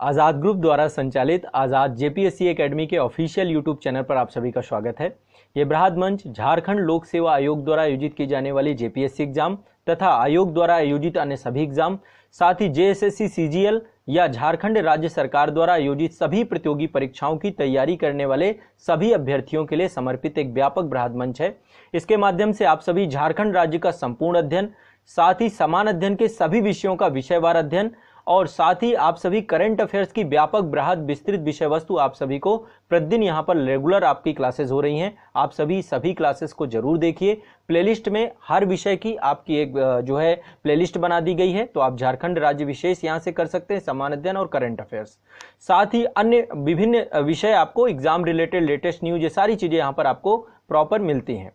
आज़ाद group द्वारा संचालित आज़ाद JPSC academy के ऑफिशियल यूट्यूब चैनल पर आप सभी का स्वागत है। ये बृहद मंच झारखंड लोक सेवा आयोग द्वारा आयोजित की जाने वाली जेपीएससी एग्जाम तथा आयोग द्वारा आयोजित अन्य सभी एग्जाम, साथ ही जेएसएससी सीजीएल या झारखंड राज्य सरकार द्वारा आयोजित सभी प्रतियोगी परीक्षाओं की तैयारी करने वाले सभी अभ्यर्थियों के लिए समर्पित एक व्यापक बृहद मंच है। इसके माध्यम से आप सभी झारखंड राज्य का संपूर्ण अध्ययन, साथ ही समान अध्ययन के सभी विषयों का विषयवार अध्ययन और साथ ही आप सभी करंट अफेयर्स की व्यापक बृहद विस्तृत विषय वस्तु आप सभी को प्रतिदिन यहाँ पर रेगुलर आपकी क्लासेस हो रही हैं। आप सभी क्लासेस को जरूर देखिए। प्लेलिस्ट में हर विषय की आपकी एक जो है प्लेलिस्ट बना दी गई है, तो आप झारखंड राज्य विशेष यहाँ से कर सकते हैं, समान अध्ययन और करंट अफेयर्स, साथ ही अन्य विभिन्न विषय आपको एग्जाम रिलेटेड लेटेस्ट न्यूज, ये सारी चीजें यहाँ पर आपको प्रॉपर मिलती हैं।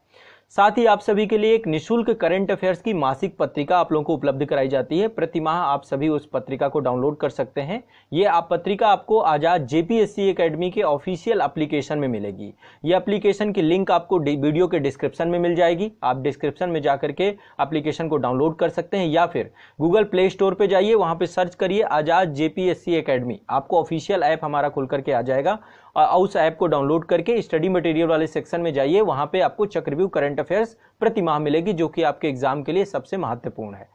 साथ ही आप सभी के लिए एक निशुल्क करंट अफेयर्स की मासिक पत्रिका आप लोगों को उपलब्ध कराई जाती है। प्रति माह आप सभी उस पत्रिका को डाउनलोड कर सकते हैं। ये आप पत्रिका आपको आज़ाद जेपीएससी एकेडमी के ऑफिशियल एप्लीकेशन में मिलेगी। ये एप्लीकेशन की लिंक आपको वीडियो के डिस्क्रिप्शन में मिल जाएगी। आप डिस्क्रिप्शन में जाकर के एप्लीकेशन को डाउनलोड कर सकते हैं या फिर गूगल प्ले स्टोर पर जाइए, वहाँ पर सर्च करिए आज़ाद जेपीएससी एकेडमी, आपको ऑफिशियल ऐप हमारा खुल करके आ जाएगा। उस ऐप को डाउनलोड करके स्टडी मटेरियल वाले सेक्शन में जाइए, वहां पे आपको चक्रव्यूह करंट अफेयर्स प्रति माह मिलेगी, जो कि आपके एग्जाम के लिए सबसे महत्वपूर्ण है।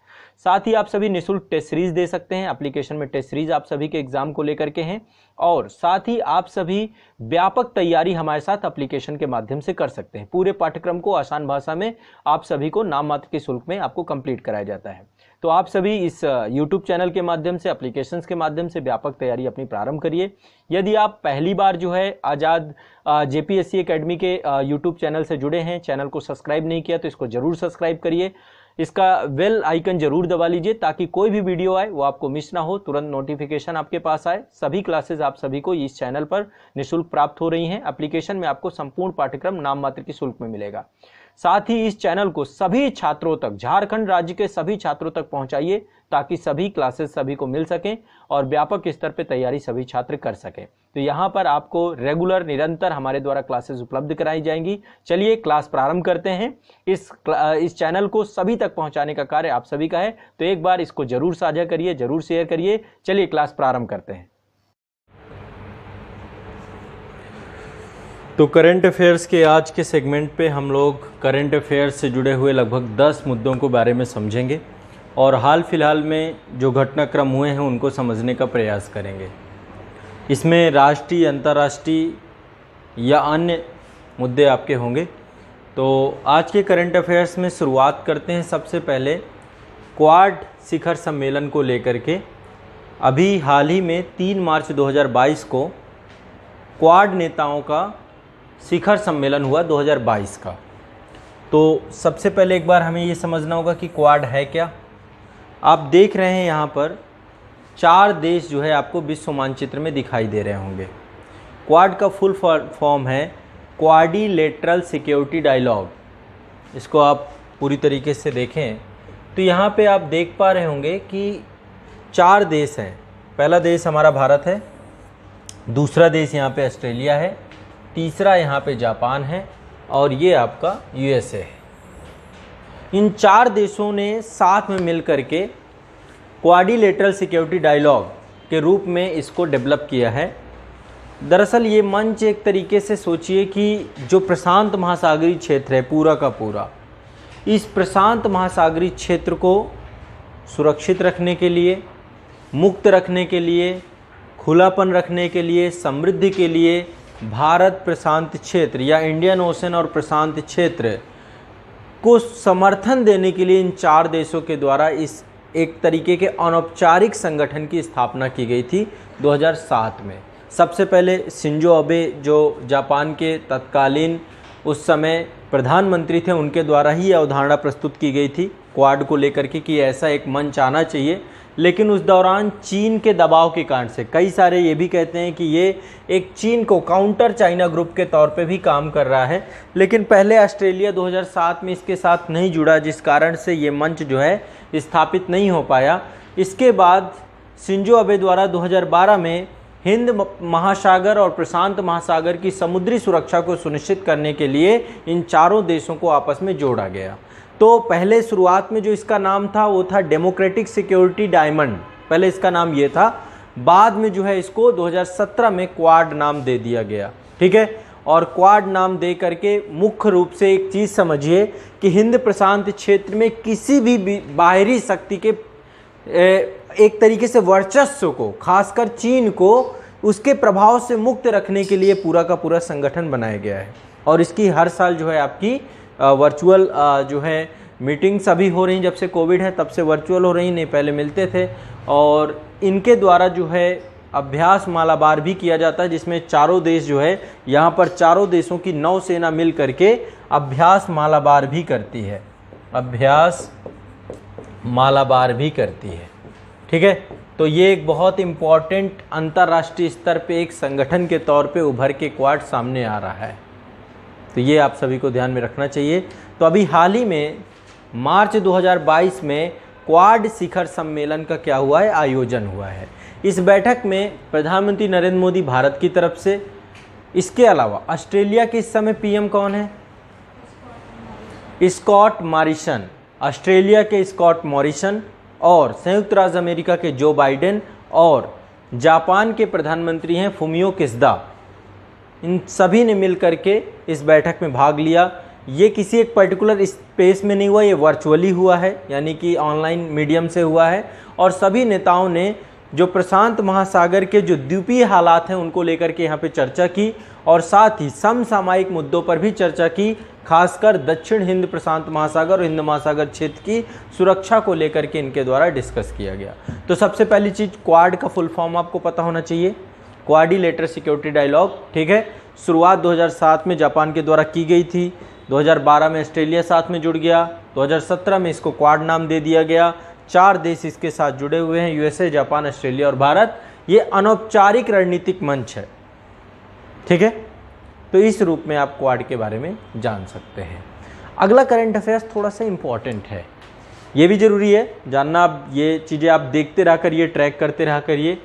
साथ ही आप सभी निःशुल्क टेस्ट सीरीज दे सकते हैं। एप्लीकेशन में टेस्ट सीरीज आप सभी के एग्जाम को लेकर के हैं और साथ ही आप सभी व्यापक तैयारी हमारे साथ एप्लीकेशन के माध्यम से कर सकते हैं। पूरे पाठ्यक्रम को आसान भाषा में आप सभी को नाम मात्र के शुल्क में आपको कंप्लीट कराया जाता है। तो आप सभी इस YouTube चैनल के माध्यम से, एप्लीकेशंस के माध्यम से व्यापक तैयारी अपनी प्रारंभ करिए। यदि आप पहली बार जो है आज़ाद जेपीएससी एकेडमी के YouTube चैनल से जुड़े हैं, चैनल को सब्सक्राइब नहीं किया तो इसको जरूर सब्सक्राइब करिए। इसका बेल आइकन जरूर दबा लीजिए ताकि कोई भी वीडियो आए वो आपको मिस ना हो, तुरंत नोटिफिकेशन आपके पास आए। सभी क्लासेस आप सभी को इस चैनल पर निःशुल्क प्राप्त हो रही हैं। एप्लीकेशन में आपको संपूर्ण पाठ्यक्रम नाम मात्र के शुल्क में मिलेगा। साथ ही इस चैनल को सभी छात्रों तक, झारखंड राज्य के सभी छात्रों तक पहुंचाइए ताकि सभी क्लासेस सभी को मिल सकें और व्यापक स्तर पर तैयारी सभी छात्र कर सकें। तो यहाँ पर आपको रेगुलर निरंतर हमारे द्वारा क्लासेस उपलब्ध कराई जाएंगी। चलिए क्लास प्रारंभ करते हैं। इस चैनल को सभी तक पहुंचाने का कार्य आप सभी का है, तो एक बार इसको जरूर साझा करिए, जरूर शेयर करिए। चलिए क्लास प्रारंभ करते हैं। तो करंट अफेयर्स के आज के सेगमेंट पे हम लोग करंट अफेयर्स से जुड़े हुए लगभग 10 मुद्दों को बारे में समझेंगे और हाल फिलहाल में जो घटनाक्रम हुए हैं उनको समझने का प्रयास करेंगे। इसमें राष्ट्रीय, अंतर्राष्ट्रीय या अन्य मुद्दे आपके होंगे। तो आज के करंट अफेयर्स में शुरुआत करते हैं सबसे पहले क्वाड शिखर सम्मेलन को लेकर के। अभी हाल ही में 3 मार्च 2022 को क्वाड नेताओं का शिखर सम्मेलन हुआ 2022 का। तो सबसे पहले एक बार हमें ये समझना होगा कि क्वाड है क्या। आप देख रहे हैं यहाँ पर 4 देश जो है आपको विश्व मानचित्र में दिखाई दे रहे होंगे। क्वाड का फुल फॉर्म है क्वाड्रिलेटरल सिक्योरिटी डायलॉग। इसको आप पूरी तरीके से देखें तो यहाँ पे आप देख पा रहे होंगे कि 4 देश हैं। पहला देश हमारा भारत है, दूसरा देश यहाँ पे ऑस्ट्रेलिया है, तीसरा यहाँ पे जापान है और ये आपका यूएसए है। इन 4 देशों ने साथ में मिल करके क्वाड्रिलेटरल सिक्योरिटी डायलॉग के रूप में इसको डेवलप किया है। दरअसल ये मंच एक तरीके से सोचिए कि जो प्रशांत महासागरीय क्षेत्र है पूरा का पूरा, इस प्रशांत महासागरीय क्षेत्र को सुरक्षित रखने के लिए, मुक्त रखने के लिए, खुलापन रखने के लिए, समृद्धि के लिए भारत प्रशांत क्षेत्र या इंडियन ओशन और प्रशांत क्षेत्र को समर्थन देने के लिए इन 4 देशों के द्वारा इस एक तरीके के अनौपचारिक संगठन की स्थापना की गई थी 2007 में। सबसे पहले शिंजो अबे जो जापान के तत्कालीन उस समय प्रधानमंत्री थे, उनके द्वारा ही यह अवधारणा प्रस्तुत की गई थी क्वाड को लेकर के कि ऐसा एक मंच आना चाहिए। लेकिन उस दौरान चीन के दबाव के कारण से कई सारे ये भी कहते हैं कि ये एक चीन को काउंटर चाइना ग्रुप के तौर पे भी काम कर रहा है। लेकिन पहले ऑस्ट्रेलिया 2007 में इसके साथ नहीं जुड़ा, जिस कारण से ये मंच जो है स्थापित नहीं हो पाया। इसके बाद शिंजो अबे द्वारा 2012 में हिंद महासागर और प्रशांत महासागर की समुद्री सुरक्षा को सुनिश्चित करने के लिए इन 4 देशों को आपस में जोड़ा गया। तो पहले शुरुआत में जो इसका नाम था वो था डेमोक्रेटिक सिक्योरिटी डायमंड, पहले इसका नाम ये था। बाद में जो है इसको 2017 में क्वाड नाम दे दिया गया। ठीक है, और क्वाड नाम दे करके मुख्य रूप से एक चीज़ समझिए कि हिंद प्रशांत क्षेत्र में किसी भी बाहरी शक्ति के एक तरीके से वर्चस्व को, खासकर चीन को, उसके प्रभाव से मुक्त रखने के लिए पूरा का पूरा संगठन बनाया गया है। और इसकी हर साल जो है आपकी वर्चुअल जो है मीटिंग्स अभी हो रही, जब से कोविड है तब से वर्चुअल हो रही, नहीं पहले मिलते थे। और इनके द्वारा जो है अभ्यास मालाबार भी किया जाता है, जिसमें चारों देश जो है यहाँ पर चारों देशों की नौसेना मिल करके अभ्यास मालाबार भी करती है, अभ्यास मालाबार भी करती है। ठीक है, तो ये एक बहुत इम्पॉर्टेंट अंतर्राष्ट्रीय स्तर पे एक संगठन के तौर पे उभर के क्वाड सामने आ रहा है, तो ये आप सभी को ध्यान में रखना चाहिए। तो अभी हाल ही में मार्च 2022 में क्वाड शिखर सम्मेलन का क्या हुआ है, आयोजन हुआ है। इस बैठक में प्रधानमंत्री नरेंद्र मोदी भारत की तरफ से, इसके अलावा ऑस्ट्रेलिया के इस समय पीएम कौन है, स्कॉट मॉरिसन, ऑस्ट्रेलिया के स्कॉट मॉरिसन, और संयुक्त राज्य अमेरिका के जो बाइडेन, और जापान के प्रधानमंत्री हैं फुमियो किशिदा। इन सभी ने मिल करके इस बैठक में भाग लिया। ये किसी एक पर्टिकुलर स्पेस में नहीं हुआ, ये वर्चुअली हुआ है, यानी कि ऑनलाइन मीडियम से हुआ है। और सभी नेताओं ने जो प्रशांत महासागर के जो द्वीपीय हालात हैं उनको लेकर के यहाँ पे चर्चा की, और साथ ही समसामयिक मुद्दों पर भी चर्चा की, खासकर दक्षिण हिंद प्रशांत महासागर और हिंद महासागर क्षेत्र की सुरक्षा को लेकर के इनके द्वारा डिस्कस किया गया। तो सबसे पहली चीज़, क्वाड का फुल फॉर्म आपको पता होना चाहिए, क्वाड्रिलेटरल सिक्योरिटी डायलॉग। ठीक है, शुरुआत 2007 में जापान के द्वारा की गई थी, 2012 में ऑस्ट्रेलिया साथ में जुड़ गया, 2017 में इसको क्वाड नाम दे दिया गया। 4 देश इसके साथ जुड़े हुए हैं, यूएसए, जापान, ऑस्ट्रेलिया और भारत। ये अनौपचारिक रणनीतिक मंच है। ठीक है, तो इस रूप में आप क्वाड के बारे में जान सकते हैं। अगला करंट अफेयर्स थोड़ा सा इम्पॉर्टेंट है, ये भी ज़रूरी है जानना। आप ये चीज़ें आप देखते रहा करिए, ट्रैक करते रहा करिए।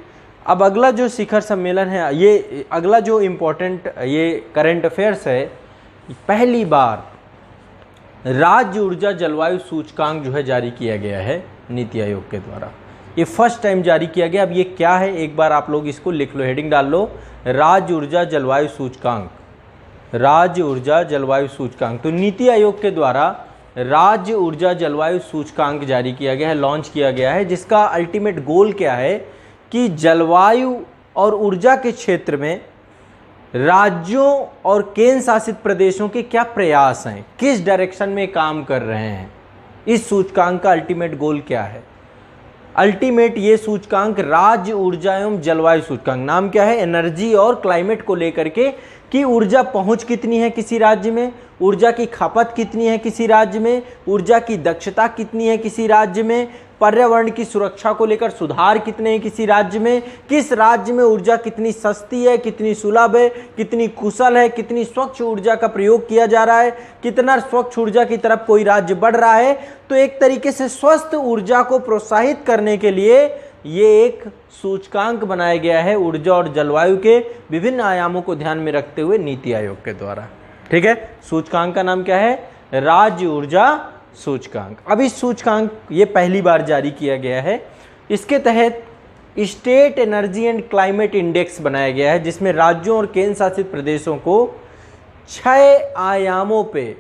अब अगला जो शिखर सम्मेलन है, ये अगला जो इम्पोर्टेंट ये करंट अफेयर्स है, पहली बार राज्य ऊर्जा जलवायु सूचकांक जो है जारी किया गया है नीति आयोग के द्वारा। ये फर्स्ट टाइम जारी किया गया। अब ये क्या है, एक बार आप लोग इसको लिख लो, हेडिंग डाल लो, राज्य ऊर्जा जलवायु सूचकांक, राज्य ऊर्जा जलवायु सूचकांक। तो नीति आयोग के द्वारा राज्य ऊर्जा जलवायु सूचकांक जारी किया गया है, लॉन्च किया गया है, जिसका अल्टीमेट गोल क्या है कि जलवायु और ऊर्जा के क्षेत्र में राज्यों और केंद्र शासित प्रदेशों के क्या प्रयास हैं, किस डायरेक्शन में काम कर रहे हैं। इस सूचकांक का अल्टीमेट गोल क्या है? अल्टीमेट ये सूचकांक राज्य ऊर्जा एवं जलवायु सूचकांक, नाम क्या है, एनर्जी और क्लाइमेट को लेकर के, कि ऊर्जा पहुंच कितनी है किसी राज्य में, ऊर्जा की खपत कितनी है किसी राज्य में, ऊर्जा की दक्षता कितनी है किसी राज्य में, पर्यावरण की सुरक्षा को लेकर सुधार कितने हैं किसी राज्य में, किस राज्य में ऊर्जा कितनी सस्ती है, कितनी सुलभ है, कितनी कुशल है, कितनी स्वच्छ ऊर्जा का प्रयोग किया जा रहा है, कितना स्वच्छ ऊर्जा की तरफ कोई राज्य बढ़ रहा है। तो एक तरीके से स्वस्थ ऊर्जा को प्रोत्साहित करने के लिए ये एक सूचकांक बनाया गया है ऊर्जा और जलवायु के विभिन्न आयामों को ध्यान में रखते हुए नीति आयोग के द्वारा। ठीक है, सूचकांक का नाम क्या है, राज्य ऊर्जा सूचकांक। अब इस सूचकांक ये पहली बार जारी किया गया है। इसके तहत state energy and climate index बनाया गया है, जिसमें राज्यों और केंद्र शासित प्रदेशों को 6 आयामों पे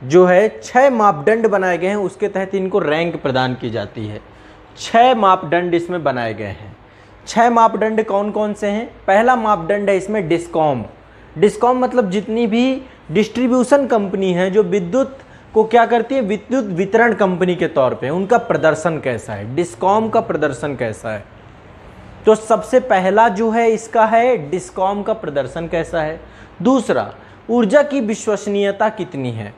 जो है 6 मापदंड बनाए गए हैं, उसके तहत इनको रैंक प्रदान की जाती है। 6 मापदंड इसमें बनाए गए हैं। 6 मापदंड कौन कौन से हैं? पहला मापदंड है इसमें डिस्कॉम। डिस्कॉम मतलब जितनी भी डिस्ट्रीब्यूशन कंपनी है जो विद्युत को क्या करती है, विद्युत वितरण कंपनी के तौर पे, उनका प्रदर्शन कैसा है, डिस्कॉम का प्रदर्शन कैसा है। तो सबसे पहला जो है इसका है डिस्कॉम का प्रदर्शन कैसा है। दूसरा, ऊर्जा की विश्वसनीयता कितनी है।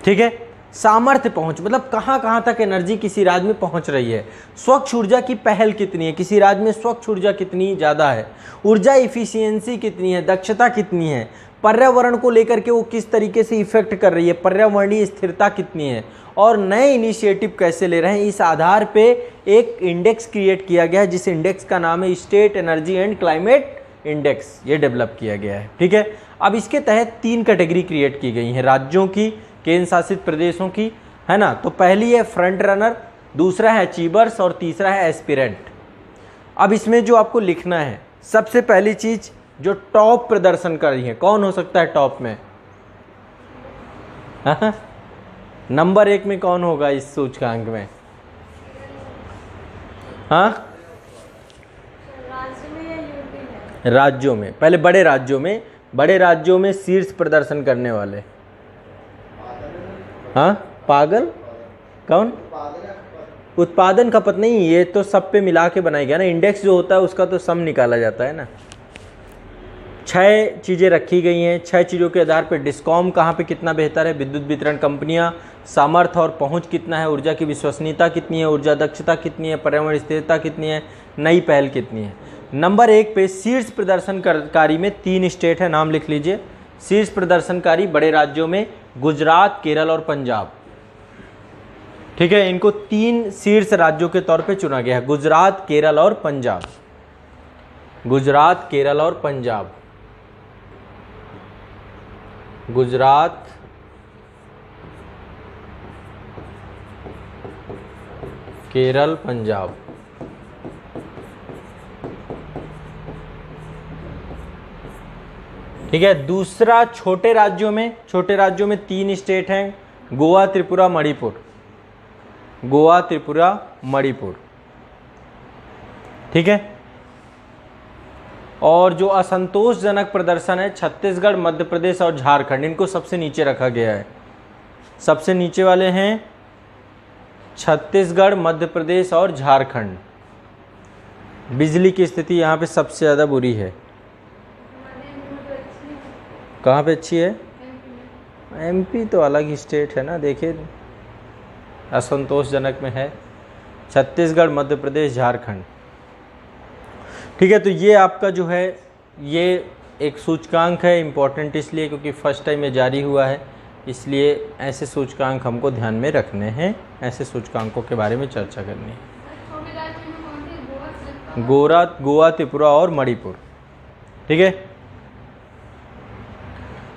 ठीक है, सामर्थ्य पहुंच मतलब कहां कहां तक एनर्जी किसी राज्य में पहुंच रही है। स्वच्छ ऊर्जा की पहल कितनी है, किसी राज्य में स्वच्छ ऊर्जा कितनी ज़्यादा है। ऊर्जा इफिशियंसी कितनी है, दक्षता कितनी है। पर्यावरण को लेकर के वो किस तरीके से इफेक्ट कर रही है, पर्यावरणीय स्थिरता कितनी है, और नए इनिशिएटिव कैसे ले रहे हैं। इस आधार पे एक इंडेक्स क्रिएट किया गया है, जिस इंडेक्स का नाम है state energy and climate index, ये डेवलप किया गया है। ठीक है, अब इसके तहत 3 कैटेगरी क्रिएट की गई हैं, राज्यों की, केंद्र शासित प्रदेशों की, है ना। तो पहली है फ्रंट रनर, दूसरा है अचीवर्स और तीसरा है एस्पिरेंट। अब इसमें जो आपको लिखना है, सबसे पहली चीज जो टॉप प्रदर्शन कर रही है, कौन हो सकता है टॉप में? नंबर 1 में कौन होगा इस सूचकांक में? हाँ, राज्यों में, पहले बड़े राज्यों में शीर्ष प्रदर्शन करने वाले। हाँ, पागल कौन? उत्पादन खपत नहीं, ये तो सब पे मिला के बनाया गया ना। इंडेक्स जो होता है उसका तो सम निकाला जाता है ना। 6 चीज़ें रखी गई हैं। 6 चीज़ों के आधार पर डिस्कॉम कहाँ पे कितना बेहतर है, विद्युत वितरण कंपनियाँ, सामर्थ्य और पहुंच कितना है, ऊर्जा की विश्वसनीयता कितनी है, ऊर्जा दक्षता कितनी है, पर्यावरण स्थिरता कितनी है, नई पहल कितनी है। नंबर 1 पे शीर्ष प्रदर्शनकारी में 3 स्टेट है, नाम लिख लीजिए। शीर्ष प्रदर्शनकारी बड़े राज्यों में गुजरात, केरल और पंजाब। ठीक है, इनको 3 शीर्ष राज्यों के तौर पे चुना गया है, गुजरात, केरल और पंजाब। गुजरात, केरल और पंजाब। गुजरात, केरल, पंजाब। ठीक है, दूसरा छोटे राज्यों में 3 स्टेट हैं, गोवा, त्रिपुरा, मणिपुर। गोवा, त्रिपुरा, मणिपुर। ठीक है, और जो असंतोषजनक प्रदर्शन है छत्तीसगढ़, मध्य प्रदेश और झारखंड, इनको सबसे नीचे रखा गया है। सबसे नीचे वाले हैं छत्तीसगढ़, मध्य प्रदेश और झारखंड। बिजली की स्थिति यहाँ पे सबसे ज़्यादा बुरी है। कहाँ पे अच्छी है? एमपी तो अलग ही स्टेट है ना, देखिए असंतोषजनक में है छत्तीसगढ़, मध्य प्रदेश, झारखंड। ठीक है, तो ये आपका जो है ये एक सूचकांक है, इम्पोर्टेंट इसलिए क्योंकि फर्स्ट टाइम ये जारी हुआ है, इसलिए ऐसे सूचकांक हमको ध्यान में रखने हैं, ऐसे सूचकांकों के बारे में चर्चा करनी है। गोवा, त्रिपुरा और मणिपुर। ठीक है,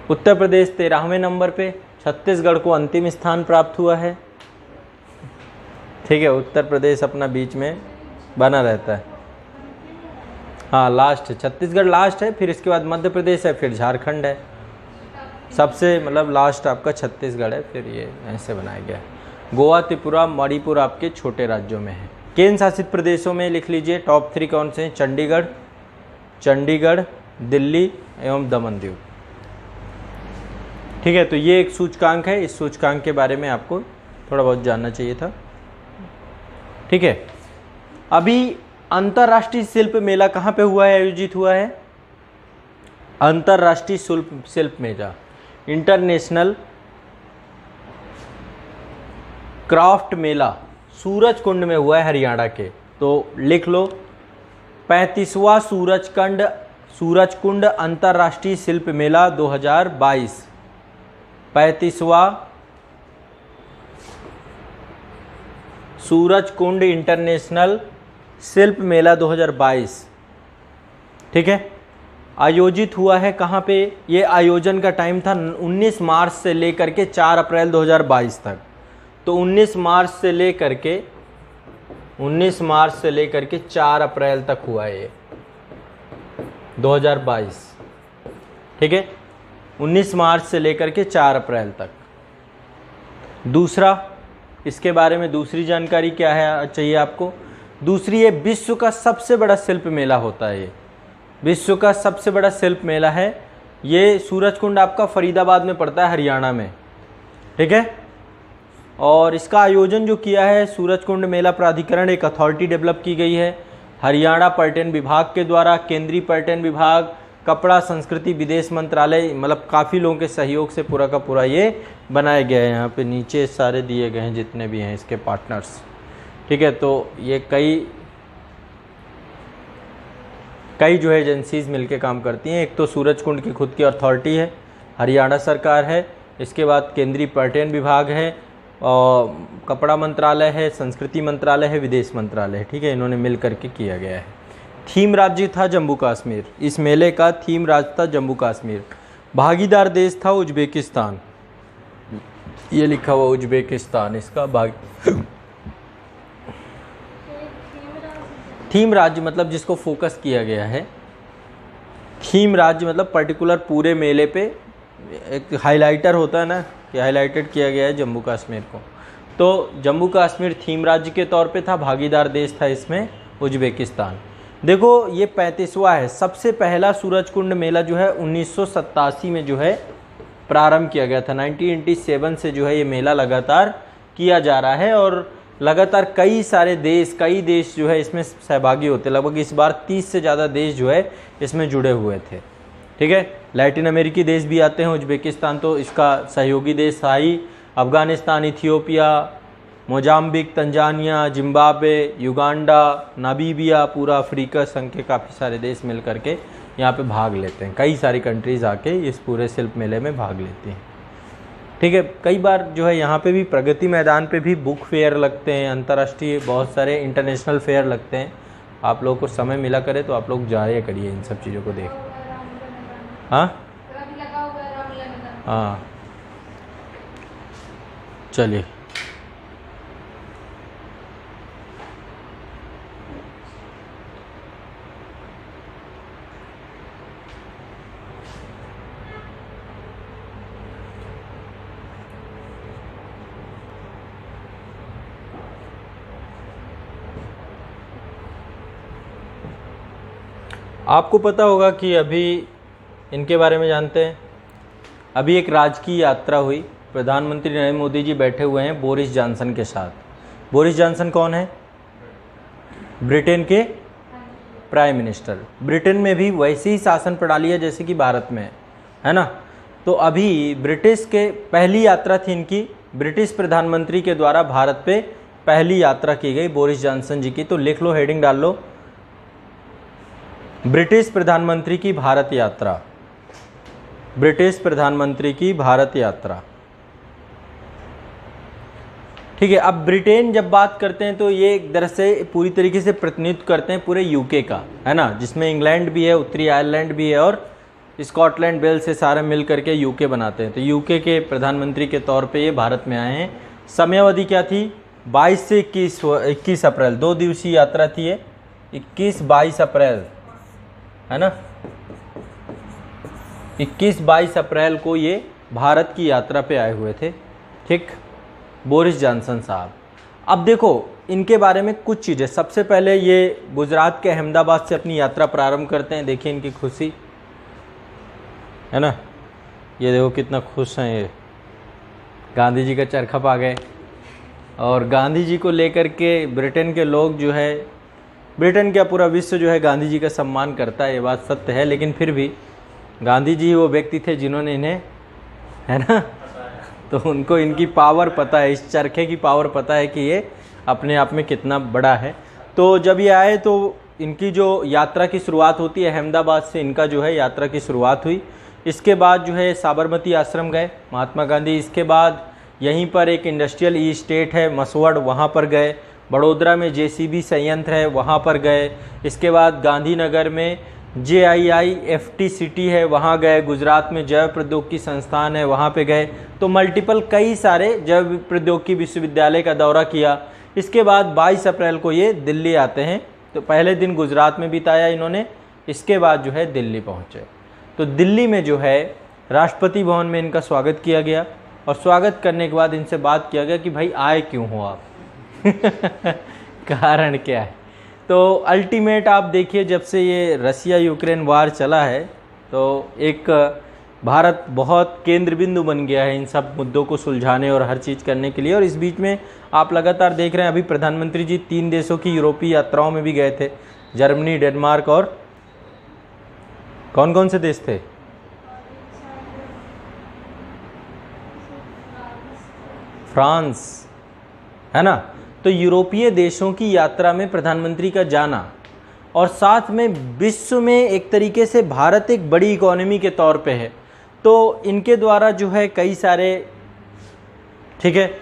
उत्तर प्रदेश 13वें नंबर पे, छत्तीसगढ़ को अंतिम स्थान प्राप्त हुआ है। ठीक है, उत्तर प्रदेश अपना बीच में बना रहता है। हाँ, लास्ट है छत्तीसगढ़, लास्ट है, फिर इसके बाद मध्य प्रदेश है, फिर झारखंड है। सबसे मतलब लास्ट आपका छत्तीसगढ़ है, फिर ये ऐसे बनाया गया है। गोवा, त्रिपुरा, मणिपुर आपके छोटे राज्यों में है। केंद्र शासित प्रदेशों में लिख लीजिए टॉप 3 कौन से हैं? चंडीगढ़, दिल्ली एवं दमन दीव। ठीक है, तो ये एक सूचकांक है, इस सूचकांक के बारे में आपको थोड़ा बहुत जानना चाहिए था। ठीक है, अभी अंतर्राष्ट्रीय शिल्प मेला कहाँ पे हुआ है, आयोजित हुआ है? अंतर्राष्ट्रीय शिल्प मेला, इंटरनेशनल क्राफ्ट मेला सूरजकुंड में हुआ है, हरियाणा के। तो लिख लो 35वां सूरजकुंड अंतर्राष्ट्रीय शिल्प मेला 2022। 35वां सूरजकुंड इंटरनेशनल शिल्प मेला 2022। ठीक है, आयोजित हुआ है कहाँ पे? ये आयोजन का टाइम था 19 मार्च से लेकर के 4 अप्रैल 2022 तक। तो 19 मार्च से लेकर के 4 अप्रैल तक हुआ है ये 2022। ठीक है, 19 मार्च से लेकर के 4 अप्रैल तक। दूसरा, इसके बारे में दूसरी जानकारी क्या है चाहिए आपको? दूसरी, ये विश्व का सबसे बड़ा शिल्प मेला होता है। ये विश्व का सबसे बड़ा शिल्प मेला है। ये सूरजकुंड आपका फरीदाबाद में पड़ता है, हरियाणा में। ठीक है, और इसका आयोजन जो किया है सूरजकुंड मेला प्राधिकरण, एक अथॉरिटी डेवलप की गई है हरियाणा पर्यटन विभाग के द्वारा। केंद्रीय पर्यटन विभाग, कपड़ा, संस्कृति, विदेश मंत्रालय, मतलब काफ़ी लोगों के सहयोग से पूरा का पूरा ये बनाया गया है। यहाँ पे नीचे सारे दिए गए हैं जितने भी हैं इसके पार्टनर्स। ठीक है, तो ये कई जो है एजेंसीज़ मिलके काम करती हैं। एक तो सूरजकुंड की खुद की अथॉरिटी है, हरियाणा सरकार है, इसके बाद केंद्रीय पर्यटन विभाग है, और कपड़ा मंत्रालय है, संस्कृति मंत्रालय है, विदेश मंत्रालय है। ठीक है, इन्होंने मिल करके किया गया है। थीम राज्य था जम्मू कश्मीर, इस मेले का थीम राज्य था जम्मू कश्मीर। भागीदार देश था उज्बेकिस्तान, ये लिखा हुआ उज्बेकिस्तान इसका थीम राज्य मतलब जिसको फोकस किया गया है, थीम राज्य मतलब पर्टिकुलर पूरे मेले पे एक हाइलाइटर होता है ना, कि हाईलाइटेड किया गया है जम्मू कश्मीर को। तो जम्मू कश्मीर थीम राज्य के तौर पे था, भागीदार देश था इसमें उज्बेकिस्तान। देखो ये 35वां है। सबसे पहला सूरजकुंड मेला जो है 1987 में जो है प्रारंभ किया गया था। 1987 से जो है ये मेला लगातार किया जा रहा है और लगातार कई देश जो है इसमें सहभागी होते। लगभग इस बार 30 से ज़्यादा देश जो है इसमें जुड़े हुए थे। ठीक है, लैटिन अमेरिकी देश भी आते हैं, उज्बेकिस्तान तो इसका सहयोगी देश था ही। Afghanistan, Ethiopia, Mozambique, Tanzania, Zimbabwe, Uganda, Namibia, पूरा अफ्रीका संघ के काफ़ी सारे देश मिल करके यहाँ पे भाग लेते हैं। कई सारी कंट्रीज़ आके इस पूरे शिल्प मेले में भाग लेती हैं। ठीक है, कई बार जो है यहाँ पे भी प्रगति मैदान पे भी बुक फेयर लगते हैं, अंतर्राष्ट्रीय बहुत सारे इंटरनेशनल फेयर लगते हैं। आप लोगों को समय मिला करे तो आप लोग जाया करिए इन सब चीज़ों को देख। हाँ चलिए, आपको पता होगा कि अभी इनके बारे में जानते हैं। अभी एक राजकीय यात्रा हुई, प्रधानमंत्री नरेंद्र मोदी जी बैठे हुए हैं बोरिस जॉनसन के साथ। बोरिस जॉनसन कौन है? ब्रिटेन के प्राइम मिनिस्टर। ब्रिटेन में भी वैसी ही शासन प्रणाली है जैसे कि भारत में है ना। तो अभी ब्रिटिश के पहली यात्रा थी इनकी, ब्रिटिश प्रधानमंत्री के द्वारा भारत पे पहली यात्रा की गई बोरिस जॉनसन जी की। तो लिख लो, हेडिंग डाल लो, ब्रिटिश प्रधानमंत्री की भारत यात्रा। ब्रिटिश प्रधानमंत्री की भारत यात्रा। ठीक है, अब ब्रिटेन जब बात करते हैं तो ये एक तरह से पूरी तरीके से प्रतिनिधित्व करते हैं पूरे यूके का, है ना, जिसमें इंग्लैंड भी है, उत्तरी आयरलैंड भी है और स्कॉटलैंड, वेल्स से सारे मिल करके यूके बनाते हैं। तो यूके के प्रधानमंत्री के तौर पे ये भारत में आए हैं। समयावधि क्या थी? 22 से 21 अप्रैल, 2 दिवसीय यात्रा थी ये, 21-22 अप्रैल, है ना। 21-22 अप्रैल को ये भारत की यात्रा पे आए हुए थे। ठीक, बोरिस जॉनसन साहब। अब देखो इनके बारे में कुछ चीज़ें। सबसे पहले ये गुजरात के अहमदाबाद से अपनी यात्रा प्रारंभ करते हैं। देखिए इनकी खुशी, है ना, ये देखो कितना खुश हैं ये। गांधी जी का चरखा पा गए और गांधी जी को लेकर के ब्रिटेन के लोग जो है, ब्रिटेन का पूरा विश्व जो है गांधी जी का सम्मान करता है, ये बात सत्य है। लेकिन फिर भी गांधी जी वो व्यक्ति थे जिन्होंने इन्हें, है ना, तो उनको इनकी पावर पता है, इस चरखे की पावर पता है कि ये अपने आप में कितना बड़ा है। तो जब ये आए तो इनकी जो यात्रा की शुरुआत होती है अहमदाबाद से, इनका जो है यात्रा की शुरुआत हुई। इसके बाद जो है साबरमती आश्रम गए महात्मा गांधी। इसके बाद यहीं पर एक इंडस्ट्रियल इस्टेट है मसवड़, वहाँ पर गए। बड़ोदरा में जेसीबी संयंत्र है, वहाँ पर गए। इसके बाद गांधीनगर में JIIFT सिटी है, वहाँ गए। गुजरात में जैव प्रौद्योगिकी संस्थान है, वहाँ पे गए। तो मल्टीपल कई सारे जैव प्रौद्योगिकी विश्वविद्यालय का दौरा किया। इसके बाद 22 अप्रैल को ये दिल्ली आते हैं। तो पहले दिन गुजरात में बिताया इन्होंने, इसके बाद जो है दिल्ली पहुँचे। तो दिल्ली में जो है राष्ट्रपति भवन में इनका स्वागत किया गया और स्वागत करने के बाद इनसे बात किया गया कि भाई आए क्यों हो आप कारण क्या है। तो अल्टीमेट आप देखिए, जब से ये रसिया यूक्रेन वार चला है तो एक भारत बहुत केंद्र बिंदु बन गया है इन सब मुद्दों को सुलझाने और हर चीज़ करने के लिए। और इस बीच में आप लगातार देख रहे हैं अभी प्रधानमंत्री जी 3 देशों की यूरोपीय यात्राओं में भी गए थे, जर्मनी, डेनमार्क और कौन कौन से देश थे? फ्रांस, है ना। तो यूरोपीय देशों की यात्रा में प्रधानमंत्री का जाना और साथ में विश्व में एक तरीके से भारत एक बड़ी इकोनॉमी के तौर पे है, तो इनके द्वारा जो है कई सारे, ठीक है,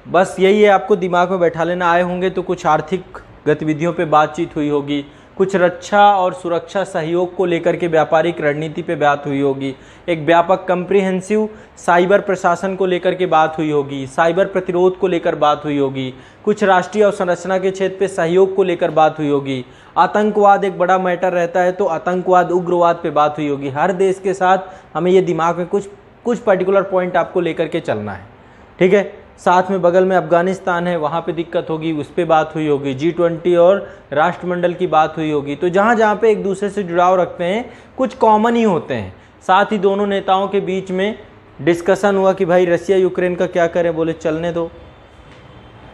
बस यही है आपको दिमाग में बैठा लेना। आए होंगे तो कुछ आर्थिक गतिविधियों पे बातचीत हुई होगी, कुछ रक्षा और सुरक्षा सहयोग को लेकर के व्यापारिक रणनीति पे बात हुई होगी, एक व्यापक कम्प्रिहेंसिव साइबर प्रशासन को लेकर के बात हुई होगी, साइबर प्रतिरोध को लेकर बात हुई होगी, कुछ राष्ट्रीय अवसंरचना के क्षेत्र पे सहयोग को लेकर बात हुई होगी, आतंकवाद एक बड़ा मैटर रहता है, तो आतंकवाद उग्रवाद पे बात हुई होगी। हर देश के साथ हमें ये दिमाग में कुछ पर्टिकुलर पॉइंट आपको लेकर के चलना है, ठीक है। साथ में बगल में अफगानिस्तान है, वहाँ पे दिक्कत होगी, उस पर बात हुई होगी। G20 और राष्ट्रमंडल की बात हुई होगी। तो जहाँ जहाँ पे एक दूसरे से जुड़ाव रखते हैं, कुछ कॉमन ही होते हैं। साथ ही दोनों नेताओं के बीच में डिस्कशन हुआ कि भाई रसिया यूक्रेन का क्या करें, बोले चलने दो,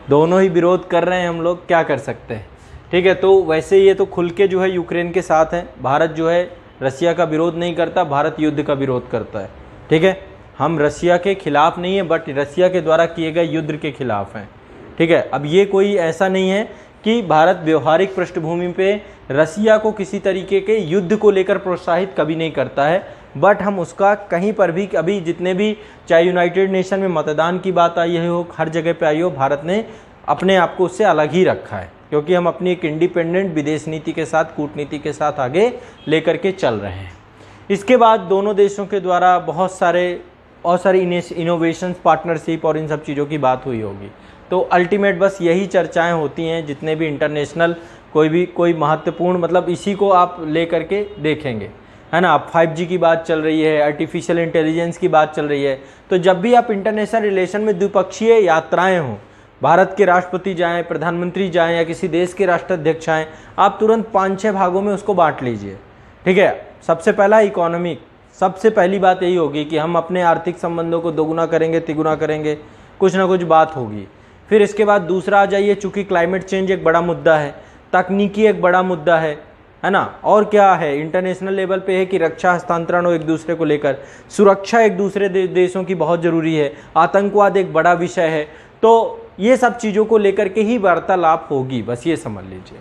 दोनों ही विरोध कर रहे हैं, हम लोग क्या कर सकते हैं, ठीक है। तो वैसे ये तो खुल के जो है यूक्रेन के साथ है, भारत जो है रसिया का विरोध नहीं करता, भारत युद्ध का विरोध करता है, ठीक है। हम रसिया के खिलाफ नहीं है, बट रसिया के द्वारा किए गए युद्ध के खिलाफ हैं, ठीक है। अब ये कोई ऐसा नहीं है कि भारत व्यवहारिक पृष्ठभूमि पे रसिया को किसी तरीके के युद्ध को लेकर प्रोत्साहित कभी नहीं करता है, बट हम उसका कहीं पर भी अभी जितने भी चाहे यूनाइटेड नेशन में मतदान की बात आई हो, हर जगह पे आई हो, भारत ने अपने आप को उससे अलग ही रखा है, क्योंकि हम अपनी एक इंडिपेंडेंट विदेश नीति के साथ, कूटनीति के साथ आगे लेकर के चल रहे हैं। इसके बाद दोनों देशों के द्वारा बहुत सारे इनोवेशंस, पार्टनरशिप और इन सब चीज़ों की बात हुई होगी। तो अल्टीमेट बस यही चर्चाएं होती हैं जितने भी इंटरनेशनल कोई महत्वपूर्ण, मतलब इसी को आप ले करके देखेंगे, है ना। अब 5G की बात चल रही है, आर्टिफिशियल इंटेलिजेंस की बात चल रही है। तो जब भी आप इंटरनेशनल रिलेशन में द्विपक्षीय यात्राएं हों, भारत के राष्ट्रपति जाएं, प्रधानमंत्री जाएं या किसी देश के राष्ट्राध्यक्ष आएँ, आप तुरंत 5-6 भागों में उसको बांट लीजिए, ठीक है। सबसे पहला इकोनॉमिक, सबसे पहली बात यही होगी कि हम अपने आर्थिक संबंधों को दोगुना करेंगे, तिगुना करेंगे, कुछ ना कुछ बात होगी। फिर इसके बाद दूसरा आ जाइए, चूँकि क्लाइमेट चेंज एक बड़ा मुद्दा है, तकनीकी एक बड़ा मुद्दा है ना। और क्या है, इंटरनेशनल लेवल पे है कि रक्षा हस्तांतरण हो एक दूसरे को लेकर, सुरक्षा एक दूसरे देशों की बहुत ज़रूरी है, आतंकवाद एक बड़ा विषय है। तो ये सब चीज़ों को लेकर के ही वार्तालाप होगी, बस ये समझ लीजिए।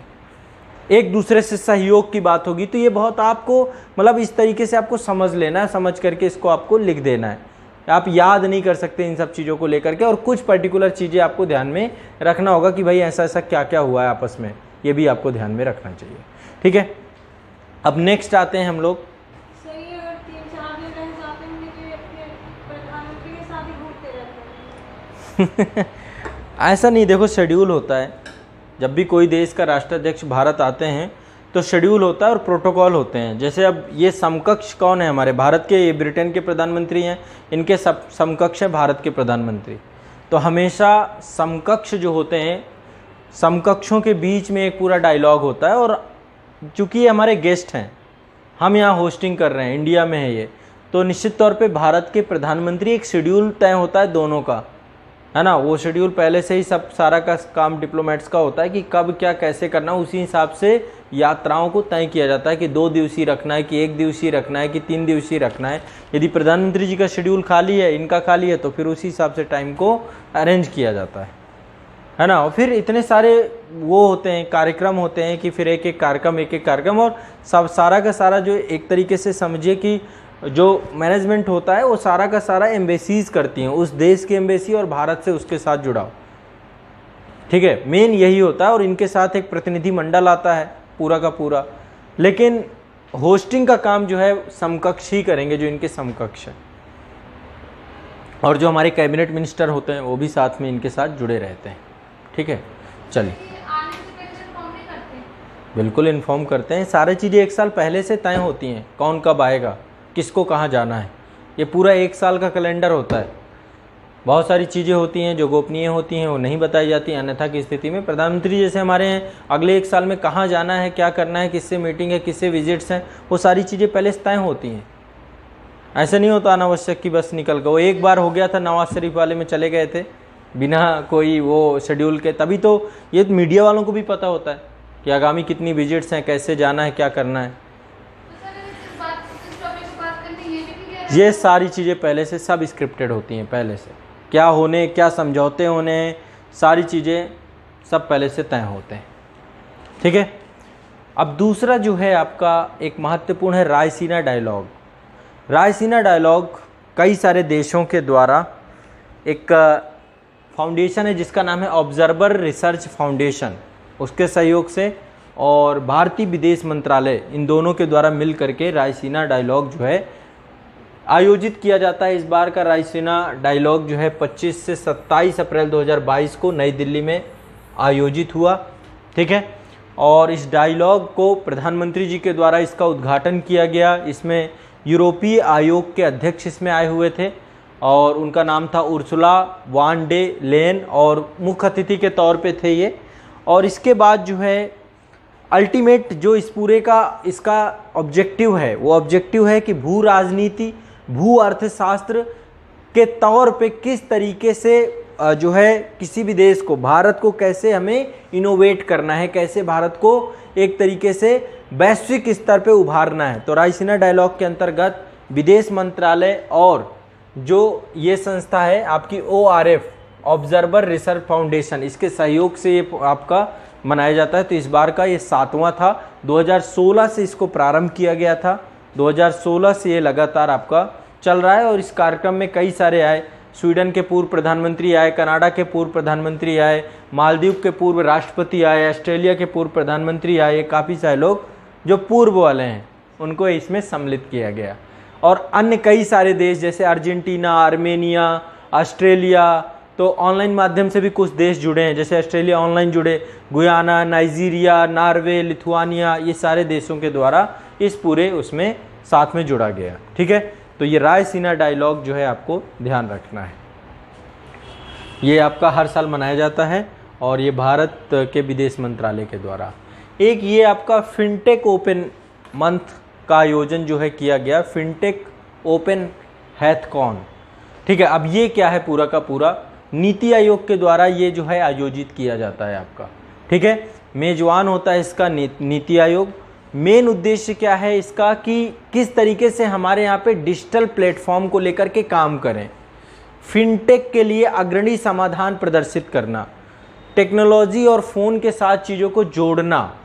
एक दूसरे से सहयोग की बात होगी। तो ये बहुत आपको, मतलब इस तरीके से आपको समझ लेना है, समझ करके इसको आपको लिख देना है। आप याद नहीं कर सकते इन सब चीज़ों को लेकर के, और कुछ पर्टिकुलर चीज़ें आपको ध्यान में रखना होगा कि भाई ऐसा ऐसा क्या क्या हुआ है आपस में, ये भी आपको ध्यान में रखना चाहिए, ठीक है। अब नेक्स्ट आते हैं हम लोग। ऐसा नहीं, देखो शेड्यूल होता है, जब भी कोई देश का राष्ट्राध्यक्ष भारत आते हैं तो शेड्यूल होता है और प्रोटोकॉल होते हैं। जैसे अब ये समकक्ष कौन है हमारे भारत के, ये ब्रिटेन के प्रधानमंत्री हैं, इनके समकक्ष है भारत के प्रधानमंत्री। तो हमेशा समकक्ष जो होते हैं, समकक्षों के बीच में एक पूरा डायलॉग होता है। और चूँकि ये हमारे गेस्ट हैं, हम यहाँ होस्टिंग कर रहे हैं, इंडिया में है ये, तो निश्चित तौर पे भारत के प्रधानमंत्री, एक शेड्यूल तय होता है दोनों का, है ना। वो शेड्यूल पहले से ही सब सारा का काम डिप्लोमेट्स का होता है कि कब क्या कैसे करना, उसी हिसाब से यात्राओं को तय किया जाता है कि 2 दिवसीय रखना है, कि 1 दिवसीय रखना है, कि 3 दिवसीय रखना है। यदि प्रधानमंत्री जी का शेड्यूल खाली है, इनका खाली है, तो फिर उसी हिसाब से टाइम को अरेंज किया जाता है ना। और फिर इतने सारे वो होते हैं, कार्यक्रम होते हैं कि फिर एक एक कार्यक्रम, और सब सारा का सारा जो एक तरीके से समझिए कि जो मैनेजमेंट होता है वो सारा का सारा एम्बेसीज करती हैं, उस देश की एम्बेसी और भारत से उसके साथ जुड़ाव, ठीक है, मेन यही होता है। और इनके साथ एक प्रतिनिधि मंडल आता है पूरा का पूरा, लेकिन होस्टिंग का काम जो है समकक्ष ही करेंगे, जो इनके समकक्ष है। और जो हमारे कैबिनेट मिनिस्टर होते हैं वो भी साथ में इनके साथ जुड़े रहते हैं, ठीक है। चलिए, बिल्कुल इन्फॉर्म करते हैं, सारी चीज़ें 1 साल पहले से तय होती हैं, कौन कब आएगा, किसको कहाँ जाना है, ये पूरा 1 साल का कैलेंडर होता है। बहुत सारी चीज़ें होती हैं जो गोपनीय होती हैं, वो नहीं बताई जाती, अन्यथा की स्थिति में प्रधानमंत्री जैसे हमारे हैं, अगले 1 साल में कहाँ जाना है, क्या करना है, किससे मीटिंग है, किससे विजिट्स हैं, वो सारी चीज़ें पहले से तय होती हैं। ऐसे नहीं होता अनावश्यक कि बस निकल गए। वो एक बार हो गया था, नवाज शरीफ वाले में चले गए थे बिना कोई वो शेड्यूल के, तभी तो ये मीडिया वालों को भी पता होता है कि आगामी कितनी विजिट्स हैं, कैसे जाना है, क्या करना है। ये सारी चीज़ें पहले से सब स्क्रिप्टेड होती हैं, पहले से क्या होने, क्या समझौते होने, सारी चीज़ें सब पहले से तय होते हैं, ठीक है। अब दूसरा जो है आपका एक महत्वपूर्ण है रायसीना डायलॉग। रायसीना डायलॉग कई सारे देशों के द्वारा एक फाउंडेशन है जिसका नाम है ऑब्जर्वर रिसर्च फाउंडेशन, उसके सहयोग से और भारतीय विदेश मंत्रालय, इन दोनों के द्वारा मिल करके रायसीना डायलॉग जो है आयोजित किया जाता है। इस बार का रायसीना डायलॉग जो है 25 से 27 अप्रैल 2022 को नई दिल्ली में आयोजित हुआ, ठीक है। और इस डायलॉग को प्रधानमंत्री जी के द्वारा इसका उद्घाटन किया गया। इसमें यूरोपीय आयोग के अध्यक्ष इसमें आए हुए थे और उनका नाम था उर्सुला वान डे लेन और मुख्य अतिथि के तौर पे थे ये। और इसके बाद जो है अल्टीमेट जो इस पूरे का इसका ऑब्जेक्टिव है वो ऑब्जेक्टिव है कि भू राजनीति, भू अर्थशास्त्र के तौर पे किस तरीके से जो है किसी भी देश को, भारत को कैसे हमें इनोवेट करना है, कैसे भारत को एक तरीके से वैश्विक स्तर पे उभारना है। तो रायसीना डायलॉग के अंतर्गत विदेश मंत्रालय और जो ये संस्था है आपकी ORF, ऑब्जर्वर रिसर्च फाउंडेशन, इसके सहयोग से ये आपका मनाया जाता है। तो इस बार का ये 7वां था। 2016 से इसको प्रारंभ किया गया था, 2016 से ये लगातार आपका चल रहा है। और इस कार्यक्रम में कई सारे आए, स्वीडन के पूर्व प्रधानमंत्री आए, कनाडा के पूर्व प्रधानमंत्री आए, मालदीव के पूर्व राष्ट्रपति आए, ऑस्ट्रेलिया के पूर्व प्रधानमंत्री आए, काफ़ी सारे लोग जो पूर्व वाले हैं उनको इसमें सम्मिलित किया गया। और अन्य कई सारे देश जैसे अर्जेंटीना, आर्मेनिया, ऑस्ट्रेलिया, तो ऑनलाइन माध्यम से भी कुछ देश जुड़े हैं, जैसे ऑस्ट्रेलिया ऑनलाइन जुड़े, गुयाना, नाइजीरिया, नॉर्वे, लिथुआनिया, ये सारे देशों के द्वारा इस पूरे उसमें साथ में जुड़ा गया। ठीक है, तो ये रायसीना डायलॉग जो है आपको ध्यान रखना है। ये आपका हर साल मनाया जाता है और ये भारत के विदेश मंत्रालय के द्वारा। एक ये आपका फिनटेक ओपन मंथ का आयोजन जो है किया गया, फिनटेक ओपन हैथकॉन। ठीक है, अब ये क्या है, पूरा का पूरा नीति आयोग के द्वारा ये जो है आयोजित किया जाता है आपका। ठीक है, मेजबान होता है इसका नीति आयोग। मेन उद्देश्य क्या है इसका कि किस तरीके से हमारे यहाँ पे डिजिटल प्लेटफॉर्म को लेकर के काम करें, फिनटेक के लिए अग्रणी समाधान प्रदर्शित करना, टेक्नोलॉजी और फ़ोन के साथ चीज़ों को जोड़ना,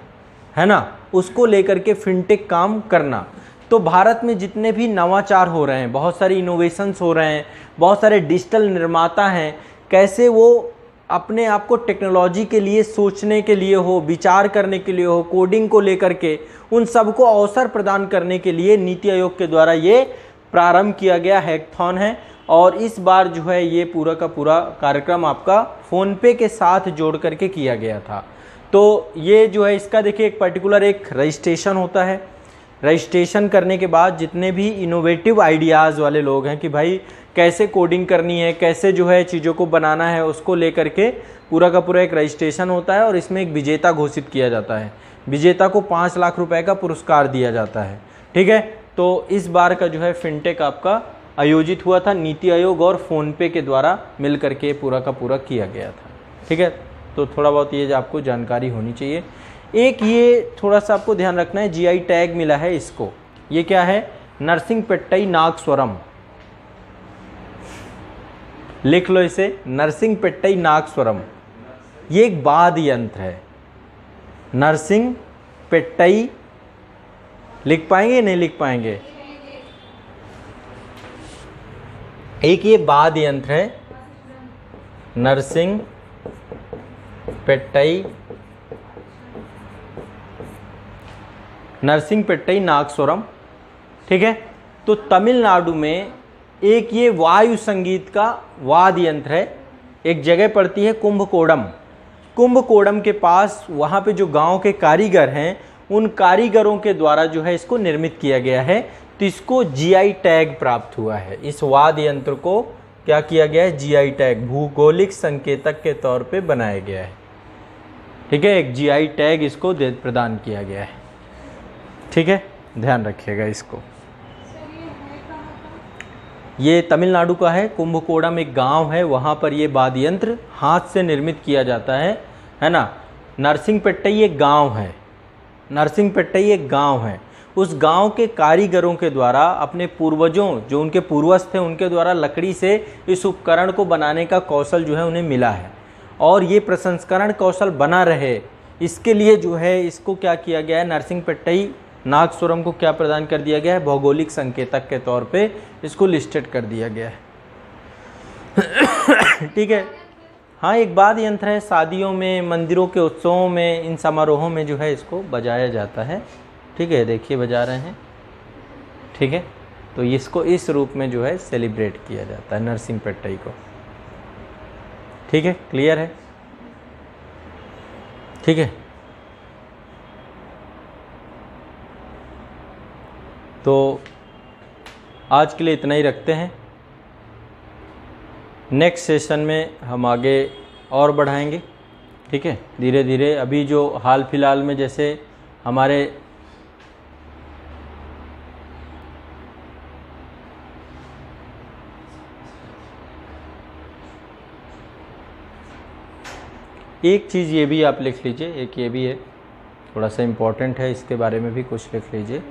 है ना, उसको लेकर के फिनटेक काम करना। तो भारत में जितने भी नवाचार हो रहे हैं, बहुत सारे इनोवेशंस हो रहे हैं, बहुत सारे डिजिटल निर्माता हैं, कैसे वो अपने आप को टेक्नोलॉजी के लिए सोचने के लिए हो, विचार करने के लिए हो, कोडिंग को लेकर के उन सबको अवसर प्रदान करने के लिए नीति आयोग के द्वारा ये प्रारंभ किया गया हैकथॉन है। और इस बार जो है ये पूरा का पूरा कार्यक्रम आपका फ़ोनपे के साथ जोड़ करके किया गया था। तो ये जो है इसका देखिए एक पर्टिकुलर एक रजिस्ट्रेशन होता है। रजिस्ट्रेशन करने के बाद जितने भी इनोवेटिव आइडियाज़ वाले लोग हैं कि भाई कैसे कोडिंग करनी है, कैसे जो है चीज़ों को बनाना है, उसको लेकर के पूरा का पूरा एक रजिस्ट्रेशन होता है और इसमें एक विजेता घोषित किया जाता है। विजेता को 5 लाख रुपए का पुरस्कार दिया जाता है। ठीक है, तो इस बार का जो है फिनटेक आपका आयोजित हुआ था, नीति आयोग और फ़ोनपे के द्वारा मिल करके पूरा का पूरा किया गया था। ठीक है, तो थोड़ा बहुत ये आपको जानकारी होनी चाहिए। एक ये थोड़ा सा आपको ध्यान रखना है, GI टैग मिला है इसको। ये क्या है, नरसिंहपेट्टई नागस्वरम, लिख लो इसे, नरसिंहपेट्टई नागस्वरम। ये एक वाद्य यंत्र है, नरसिंहपेट्टई, लिख पाएंगे नहीं लिख पाएंगे? एक ये वाद्य यंत्र है, नरसिंहपेट्टई नागस्वरम। ठीक है, तो तमिलनाडु में एक ये वायु संगीत का वाद्य यंत्र है। एक जगह पड़ती है कुंभकोणम, कुंभकोणम के पास, वहाँ पे जो गांव के कारीगर हैं उन कारीगरों के द्वारा जो है इसको निर्मित किया गया है। तो इसको GI टैग प्राप्त हुआ है। इस वाद्य यंत्र को क्या किया गया है, GI टैग, भौगोलिक संकेतक के तौर पे बनाया गया है। ठीक है, एक GI टैग इसको प्रदान किया गया है। ठीक है, ध्यान रखिएगा इसको। ये तमिलनाडु का है, कुंभकोणम एक गांव है, वहाँ पर ये वाद्य यंत्र हाथ से निर्मित किया जाता है ना। नरसिंहपेट्टई एक गांव है, नरसिंहपेट्टई एक गांव है। उस गांव के कारीगरों के द्वारा, अपने पूर्वजों जो उनके पूर्वज थे उनके द्वारा लकड़ी से इस उपकरण को बनाने का कौशल जो है उन्हें मिला है। और ये प्रसंस्करण कौशल बना रहे, इसके लिए जो है इसको क्या किया गया है, नरसिंहपेट्टई नागस्वरम को क्या प्रदान कर दिया गया है, भौगोलिक संकेतक के तौर पे इसको लिस्टेड कर दिया गया है। ठीक है, हाँ, एक वाद्य यंत्र है, शादियों में, मंदिरों के उत्सवों में, इन समारोहों में जो है इसको बजाया जाता है। ठीक है, देखिए बजा रहे हैं। ठीक है, तो इसको इस रूप में जो है सेलिब्रेट किया जाता है नरसिंहपेट्टई को। ठीक है, क्लियर है? ठीक है, तो आज के लिए इतना ही रखते हैं। नेक्स्ट सेशन में हम आगे और बढ़ाएंगे, ठीक है, धीरे धीरे। अभी जो हाल फिलहाल में जैसे हमारे एक चीज़ ये भी आप लिख लीजिए, एक ये भी है, थोड़ा सा इम्पोर्टेंट है, इसके बारे में भी कुछ लिख लीजिए।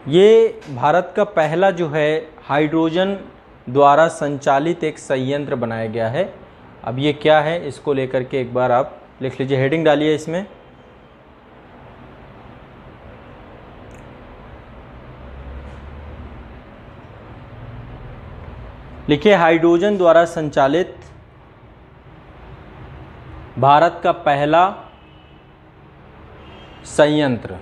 ये भारत का पहला जो है हाइड्रोजन द्वारा संचालित एक संयंत्र बनाया गया है। अब ये क्या है इसको लेकर के एक बार आप लिख लीजिए, हेडिंग डालिए इसमें। लिखिए हाइड्रोजन द्वारा संचालित भारत का पहला संयंत्र,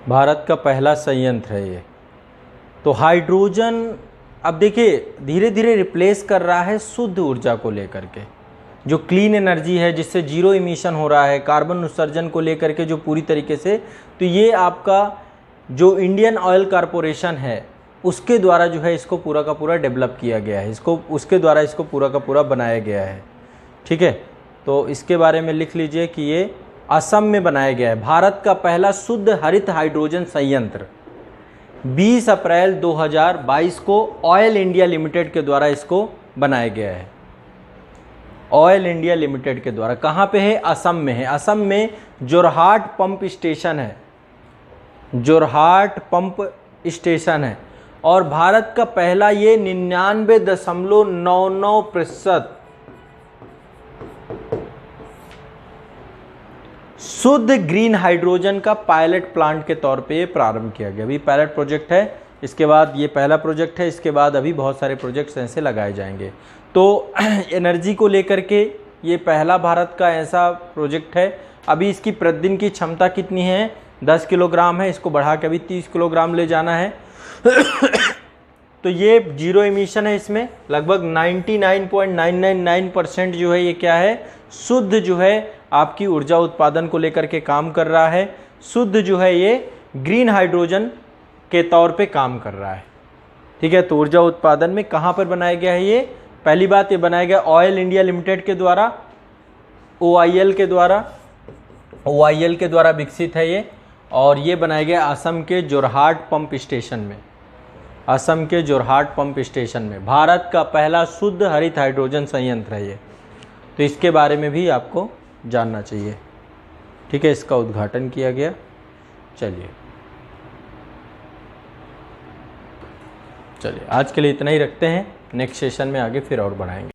भारत का पहला संयंत्र है ये। तो हाइड्रोजन अब देखिए धीरे धीरे रिप्लेस कर रहा है शुद्ध ऊर्जा को लेकर के, जो क्लीन एनर्जी है, जिससे जीरो इमिशन हो रहा है, कार्बन उत्सर्जन को लेकर के जो पूरी तरीके से। तो ये आपका जो इंडियन ऑयल कॉरपोरेशन है उसके द्वारा जो है इसको पूरा का पूरा डेवलप किया गया है, इसको उसके द्वारा इसको पूरा का पूरा बनाया गया है, ठीक है। तो इसके बारे में लिख लीजिए कि ये असम में बनाया गया है। भारत का पहला शुद्ध हरित हाइड्रोजन संयंत्र 20 अप्रैल 2022 को ऑयल इंडिया लिमिटेड के द्वारा इसको बनाया गया है। ऑयल इंडिया लिमिटेड के द्वारा कहाँ पे है? असम में है। असम में जोरहाट पंप स्टेशन है, जोरहाट पंप स्टेशन है। और भारत का पहला ये 99.99% शुद्ध ग्रीन हाइड्रोजन का पायलट प्लांट के तौर पे ये प्रारंभ किया गया। अभी पायलट प्रोजेक्ट है, इसके बाद ये पहला प्रोजेक्ट है, इसके बाद अभी बहुत सारे प्रोजेक्ट्स ऐसे लगाए जाएंगे। तो एनर्जी को लेकर के ये पहला भारत का ऐसा प्रोजेक्ट है। अभी इसकी प्रतिदिन की क्षमता कितनी है? 10 किलोग्राम है, इसको बढ़ा के अभी 30 किलोग्राम ले जाना है। तो ये जीरो इमिशन है, इसमें लगभग 99.999% जो है ये क्या है? शुद्ध जो है आपकी ऊर्जा उत्पादन को लेकर के काम कर रहा है। शुद्ध जो है ये ग्रीन हाइड्रोजन के तौर पे काम कर रहा है, ठीक है। तो ऊर्जा उत्पादन में कहाँ पर बनाया गया है ये? पहली बात ये बनाया गया ऑयल इंडिया लिमिटेड के द्वारा, OIL के द्वारा विकसित है ये। और ये बनाया गया असम के जोरहाट पंप स्टेशन में, असम के जोरहाट पंप स्टेशन में। भारत का पहला शुद्ध हरित हाइड्रोजन संयंत्र है ये। तो इसके बारे में भी आपको जानना चाहिए, ठीक है। इसका उद्घाटन किया गया। चलिए आज के लिए इतना ही रखते हैं। नेक्स्ट सेशन में आगे फिर और बढ़ाएंगे।